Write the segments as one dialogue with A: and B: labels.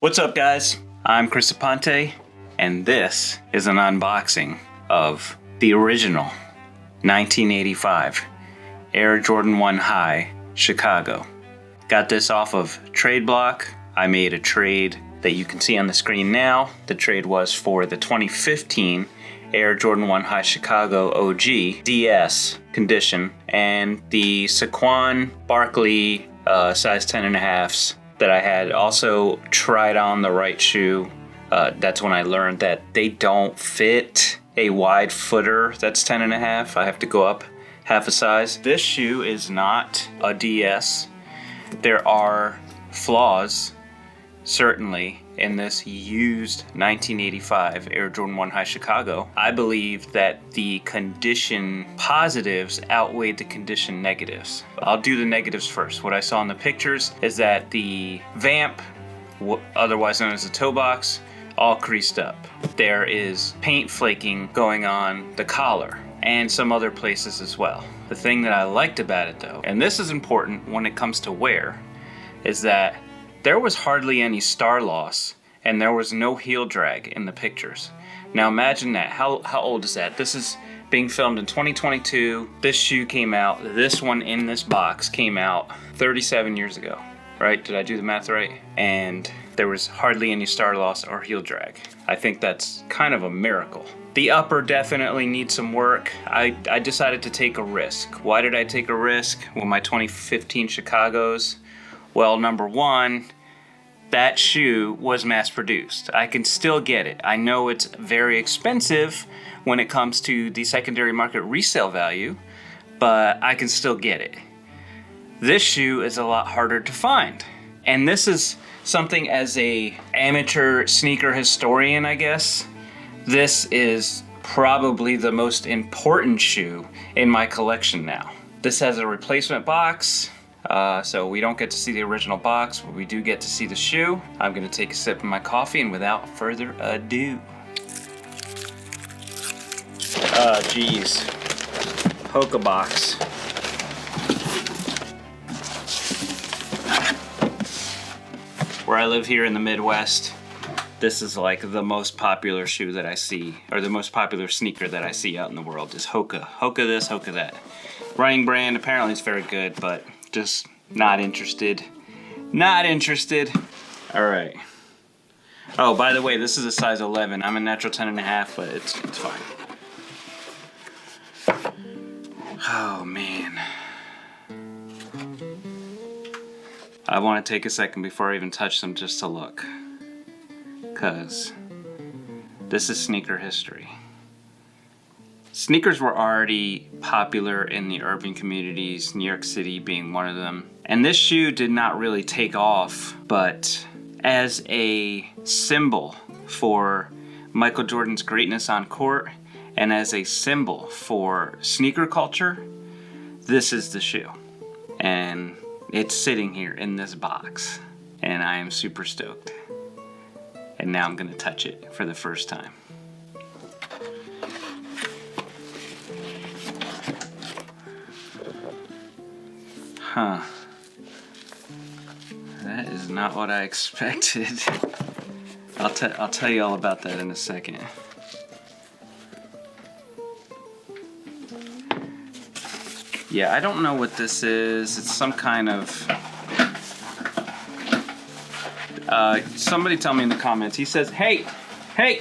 A: What's up, guys? I'm Chris Aponte, and this is an unboxing of the original 1985 Air Jordan 1 High Chicago. Got this off of TRADEBLOCK. I made a trade that you can see on the screen now. The trade was for the 2015 Air Jordan 1 High Chicago OG DS condition and the Saquon Barkley size 10.5s that I had also tried on the right shoe. That's when I learned that they don't fit a wide footer that's 10.5. I have to go up half a size. This shoe is not a DS. There are flaws, certainly, in this used 1985 Air Jordan 1 High Chicago. I believe that the condition positives outweighed the condition negatives. I'll do the negatives first. What I saw in the pictures is that the vamp, otherwise known as the toe box, all creased up. There is paint flaking going on the collar and some other places as well. The thing that I liked about it though, and this is important when it comes to wear, is that there was hardly any star loss and there was no heel drag in the pictures. Now imagine that. How old is that? This is being filmed in 2022. This shoe came out, this one in this box came out 37 years ago, right? Did I do the math right? And there was hardly any star loss or heel drag. I think that's kind of a miracle. The upper definitely needs some work. I decided to take a risk. Why did I take a risk with my 2015 Chicagos? Well, number one, that shoe was mass produced. I can still get it. I know it's very expensive when it comes to the secondary market resale value, but I can still get it. This shoe is a lot harder to find. And this is something as a amateur sneaker historian, I guess. This is probably the most important shoe in my collection now. This has a replacement box. So we don't get to see the original box, but we do get to see the shoe. I'm gonna take a sip of my coffee, and without further ado. Geez. Hoka box. Where I live here in the Midwest, this is like the most popular shoe that I see, or the most popular sneaker that I see out in the world is Hoka. Hoka this, Hoka that. Running brand, apparently it's very good, but just not interested. Not interested. All right. Oh, by the way, this is a size 11. I'm a natural 10.5, but it's fine. Oh, man. I want to take a second before I even touch them just to look. Because this is sneaker history. Sneakers were already popular in the urban communities, New York City being one of them. And this shoe did not really take off, but as a symbol for Michael Jordan's greatness on court and as a symbol for sneaker culture, this is the shoe. And it's sitting here in this box, and I am super stoked. And now I'm gonna touch it for the first time. Huh. That is not what I expected. I'll tell you all about that in a second. Yeah, I don't know what this is. It's some kind of... somebody tell me in the comments. He says, hey! I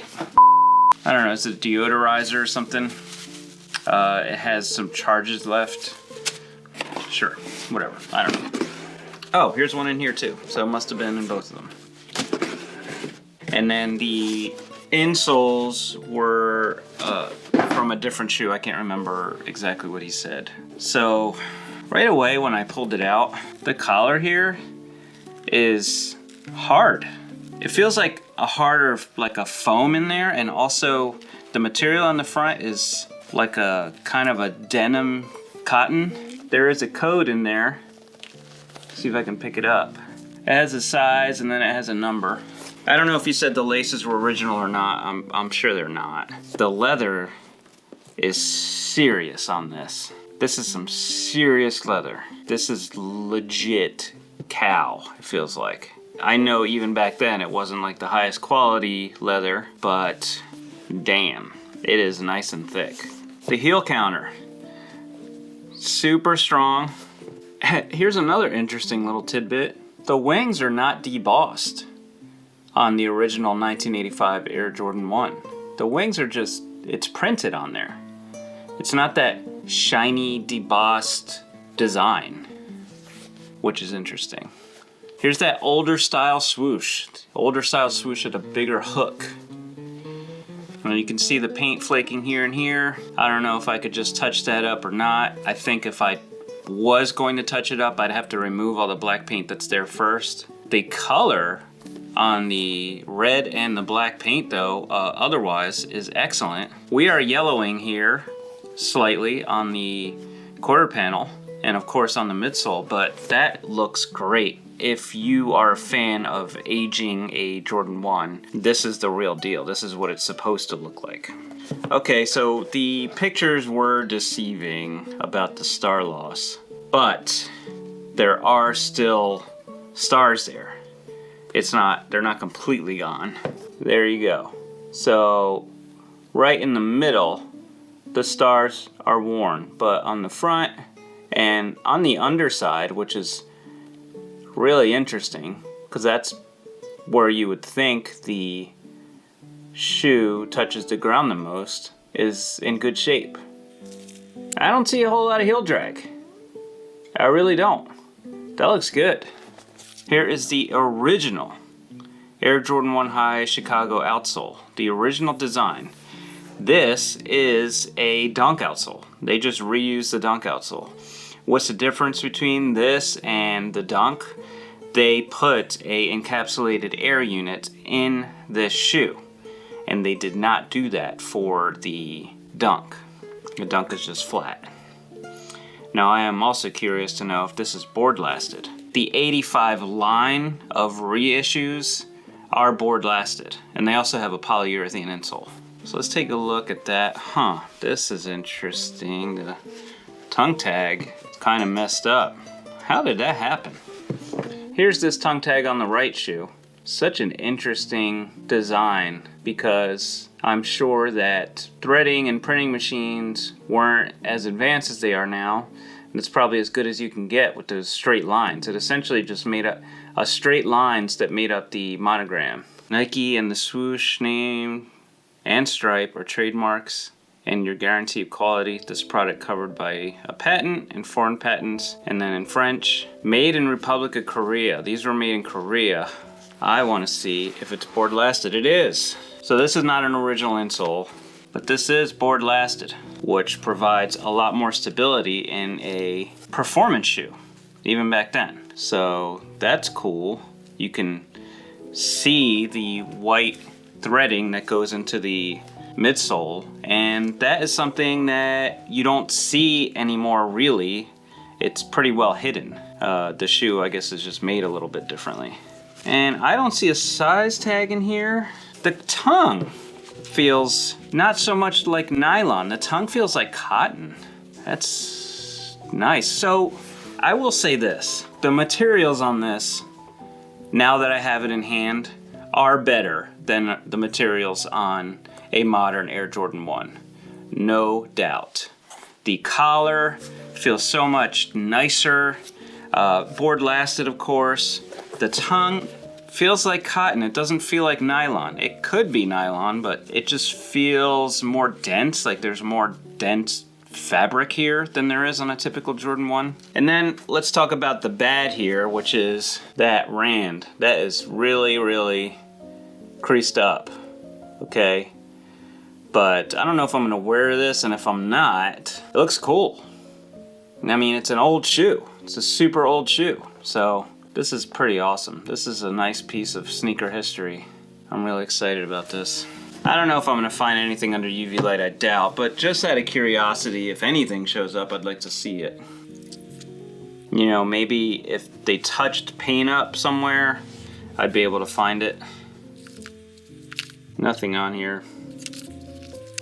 A: don't know, it's a deodorizer or something. It has some charges left. Sure, whatever, I don't know. Oh, here's one in here too, so it must have been in both of them. And then the insoles were from a different shoe. I can't remember exactly what he said. So right away when I pulled it out, the collar here is hard. It feels like a harder, like a foam in there, and also the material on the front is like a kind of a denim cotton. There is a code in there. See if I can pick it up. It has a size and then it has a number. I don't know if you said the laces were original or not. I'm sure they're not. The leather is serious on this. This is some serious leather. This is legit cow, it feels like. I know even back then it wasn't like the highest quality leather, but damn, it is nice and thick. The heel counter, super strong. Here's another interesting little tidbit. The wings are not debossed on the original 1985 Air Jordan 1. The wings are just, it's printed on there. It's not that shiny, debossed design, which is interesting. Here's that older style swoosh. Older style swoosh with a bigger hook. Well, you can see the paint flaking here and here. I don't know if I could just touch that up or not. I think if I was going to touch it up, I'd have to remove all the black paint that's there first. The color on the red and the black paint though, otherwise is excellent. We are yellowing here slightly on the quarter panel and of course on the midsole, but that looks great. If you are a fan of aging a Jordan 1, this is the real deal. This is what it's supposed to look like. Okay, so the pictures were deceiving about the star loss, but there are still stars there. They're not completely gone. There you go. So right in the middle, the stars are worn, but on the front and on the underside, which is really interesting because that's where you would think the shoe touches the ground the most, is in good shape. I don't see a whole lot of heel drag. I really don't. That looks good. Here is the original Air Jordan 1 High Chicago outsole, the original design. This is a dunk outsole. They just reused the dunk outsole. What's the difference between this and the dunk? They put a encapsulated air unit in this shoe, and they did not do that for the dunk. The dunk is just flat. Now I am also curious to know if this is board lasted. The 85 line of reissues are board lasted, and they also have a polyurethane insole. So let's take a look at that. Huh, this is interesting. The tongue tag is kind of messed up. How did that happen? Here's this tongue tag on the right shoe. Such an interesting design because I'm sure that threading and printing machines weren't as advanced as they are now, and it's probably as good as you can get with those straight lines. It essentially just made up straight lines that made up the monogram. Nike and the swoosh name and stripe are trademarks, and your guarantee of quality. This product covered by a patent and foreign patents, and then in French, made in Republic of Korea. These were made in Korea. I want to see if it's board lasted. It is. So this is not an original insole, but this is board lasted, which provides a lot more stability in a performance shoe, even back then. So that's cool. You can see the white threading that goes into the midsole, and that is something that you don't see anymore really. It's pretty well hidden. The shoe, I guess, is just made a little bit differently. And I don't see a size tag in here. The tongue feels not so much like nylon. The tongue feels like cotton. That's nice. So I will say this. The materials on this, now that I have it in hand, are better than the materials on a modern Air Jordan 1. No doubt. The collar feels so much nicer. Board lasted, of course. The tongue feels like cotton. It doesn't feel like nylon. It could be nylon, but it just feels more dense, like there's more dense fabric here than there is on a typical Jordan 1. And then let's talk about the bad here, which is that rand. That is really, really creased up, okay? But I don't know if I'm gonna wear this, and if I'm not, it looks cool. I mean, it's an old shoe. It's a super old shoe. So this is pretty awesome. This is a nice piece of sneaker history. I'm really excited about this. I don't know if I'm gonna find anything under UV light, I doubt, but just out of curiosity, if anything shows up, I'd like to see it. You know, maybe if they touched paint up somewhere, I'd be able to find it. Nothing on here.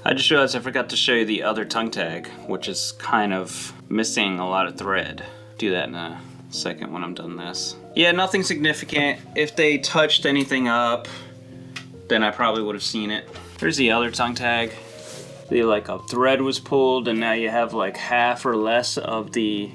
A: I just realized I forgot to show you the other tongue tag, which is kind of missing a lot of thread. Do that in a second when I'm done this. Yeah, nothing significant. If they touched anything up, then I probably would have seen it. There's the other tongue tag. Like a thread was pulled and now you have like half or less of the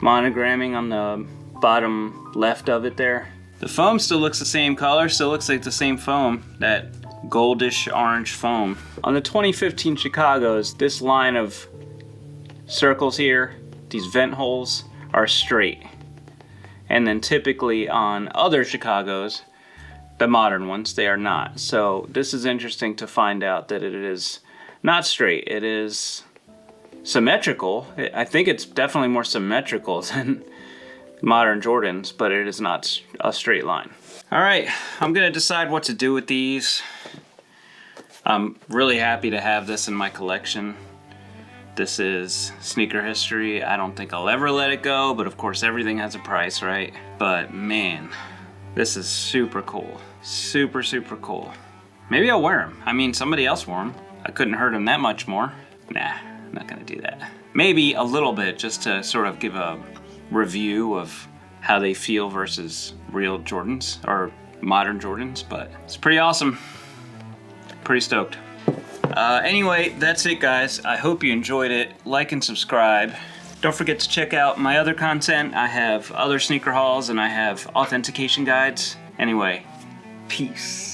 A: monogramming on the bottom left of it there. The foam still looks the same color, still looks like the same foam, that goldish orange foam. On the 2015 Chicagos, this line of circles here, these vent holes, are straight. And then typically on other Chicagos, the modern ones, they are not. So this is interesting to find out that it is not straight. It is symmetrical. I think it's definitely more symmetrical than modern Jordans, but it is not a straight line. All right, I'm gonna decide what to do with these. I'm really happy to have this in my collection. This is sneaker history. I don't think I'll ever let it go, but of course everything has a price, right? But man, this is super cool. Super, super cool. Maybe I'll wear them. I mean, somebody else wore them. I couldn't hurt them that much more. Nah, I'm not gonna do that. Maybe a little bit, just to sort of give a review of how they feel versus real Jordans or modern Jordans, but it's pretty awesome. Pretty stoked. Anyway, that's it guys. I hope you enjoyed it. Like and subscribe. Don't forget to check out my other content. I have other sneaker hauls and I have authentication guides. Anyway, peace.